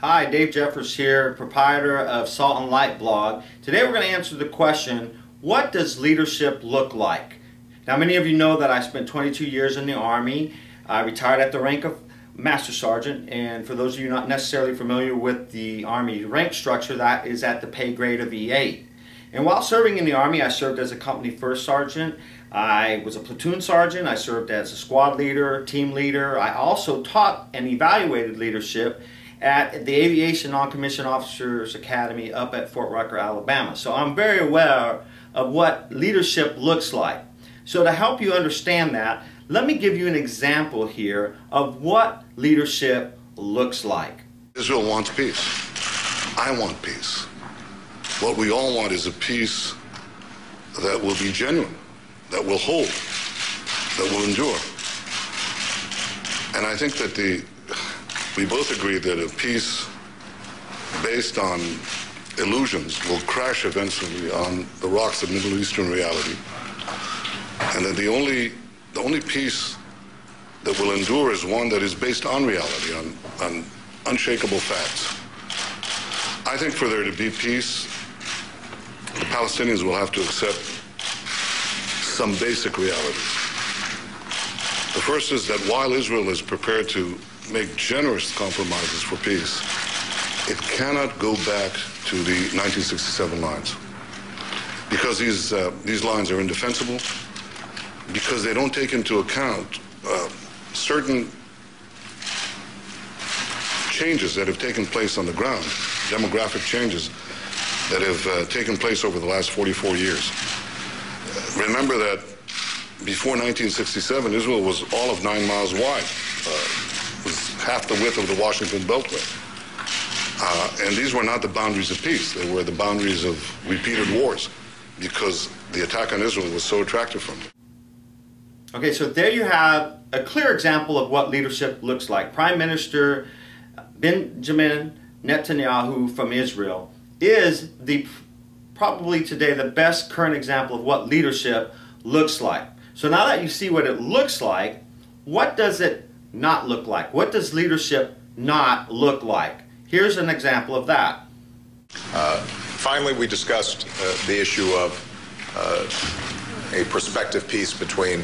Hi, Dave Jeffers here, proprietor of Salt and Light blog. Today we're going to answer the question, what does leadership look like? Now, many of you know that I spent 22 years in the Army. I retired at the rank of Master Sergeant, and for those of you not necessarily familiar with the Army rank structure, that is at the pay grade of E8. And while serving in the Army, I served as a company first sergeant. I was a platoon sergeant. I served as a squad leader, team leader. I also taught and evaluated leadership at the Aviation Non-Commissioned Officers Academy up at Fort Rucker, Alabama. So I'm very aware of what leadership looks like. So to help you understand that, let me give you an example here of what leadership looks like. Israel wants peace. I want peace. What we all want is a peace that will be genuine, that will hold, that will endure. And I think that we both agree that a peace based on illusions will crash eventually on the rocks of Middle Eastern reality. And that the only peace that will endure is one that is based on reality, on unshakable facts. I think for there to be peace, the Palestinians will have to accept some basic realities. The first is that while Israel is prepared to make generous compromises for peace, it cannot go back to the 1967 lines. Because these lines are indefensible, because they don't take into account certain changes that have taken place on the ground, demographic changes that have taken place over the last 44 years. Remember that before 1967, Israel was all of 9 miles wide, was half the width of the Washington Beltway. And these were not the boundaries of peace. They were the boundaries of repeated wars because the attack on Israel was so attractive from it. Okay, so there you have a clear example of what leadership looks like. Prime Minister Benjamin Netanyahu from Israel is probably today the best current example of what leadership looks like. So now that you see what it looks like, what does it not look like? What does leadership not look like? Here's an example of that. Finally, we discussed the issue of a prospective peace between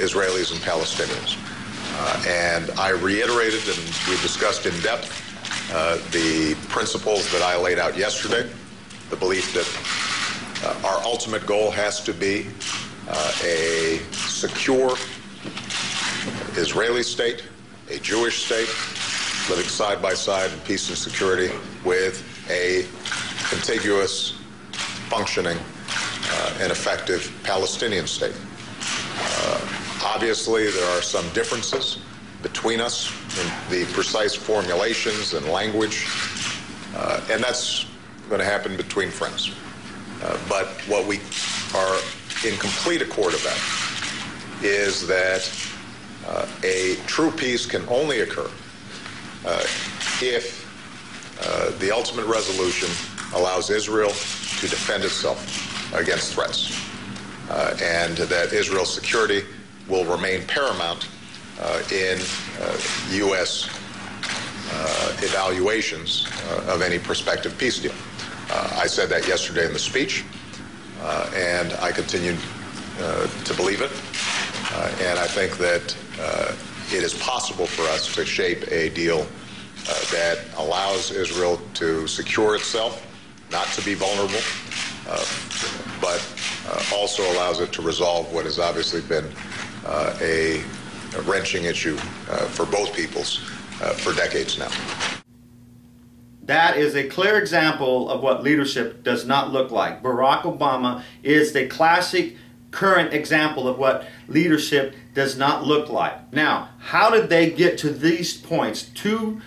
Israelis and Palestinians. And I reiterated and we discussed in depth the principles that I laid out yesterday, the belief that our ultimate goal has to be a secure Israeli state, a Jewish state, living side by side in peace and security with a contiguous, functioning, and effective Palestinian state. Obviously, there are some differences between us in the precise formulations and language, and that's going to happen between friends. But what we are in complete accord about is that a true peace can only occur if the ultimate resolution allows Israel to defend itself against threats, and that Israel's security will remain paramount in U.S. Evaluations of any prospective peace deal. I said that yesterday in the speech, and I continue to believe it. And I think that it is possible for us to shape a deal that allows Israel to secure itself, not to be vulnerable, but also allows it to resolve what has obviously been a wrenching issue for both peoples for decades now. That is a clear example of what leadership does not look like. Barack Obama is the classic current example of what leadership does not look like. Now, how did they get to these points? Two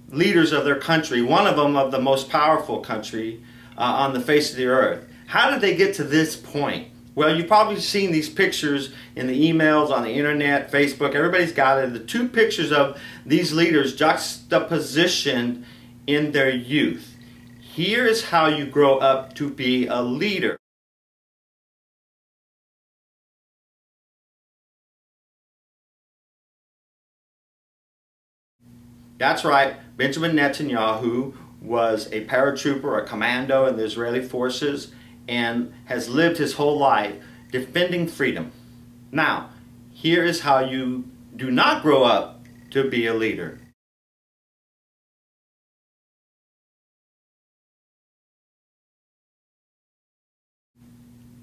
leaders of their country, one of them of the most powerful country on the face of the earth. How did they get to this point? Well, you've probably seen these pictures in the emails, on the internet, Facebook. Everybody's got it. The two pictures of these leaders juxtapositioned in their youth. Here is how you grow up to be a leader. That's right, Benjamin Netanyahu was a paratrooper, a commando in the Israeli forces, and has lived his whole life defending freedom. Now, here is how you do not grow up to be a leader.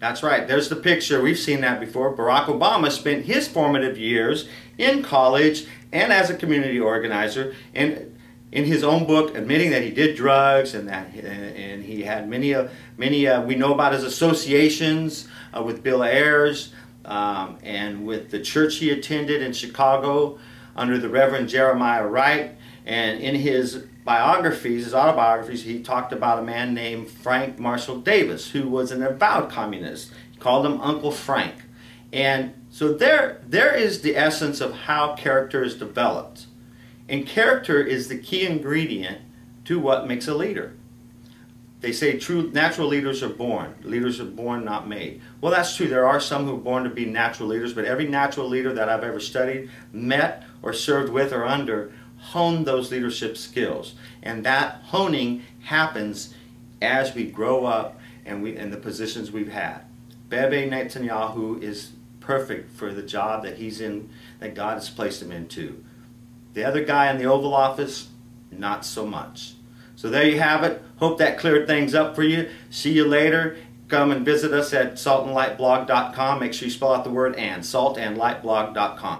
That's right, there's the picture. We've seen that before. Barack Obama spent his formative years in college and as a community organizer, and in his own book admitting that he did drugs and that he had many we know about his associations with Bill Ayers and with the church he attended in Chicago under the Reverend Jeremiah Wright. And in his biographies, his autobiographies, he talked about a man named Frank Marshall Davis, who was an avowed communist. He called him Uncle Frank. And so there is the essence of how character is developed. And character is the key ingredient to what makes a leader. They say true natural leaders are born. Leaders are born, not made. Well, that's true. There are some who are born to be natural leaders, but every natural leader that I've ever studied, met, or served with or under honed those leadership skills. And that honing happens as we grow up and in the positions we've had. Bibi Netanyahu is perfect for the job that he's in, that God has placed him into. The other guy in the Oval Office, not so much. So there you have it. Hope that cleared things up for you. See you later. Come and visit us at saltandlightblog.com. Make sure you spell out the word and, saltandlightblog.com.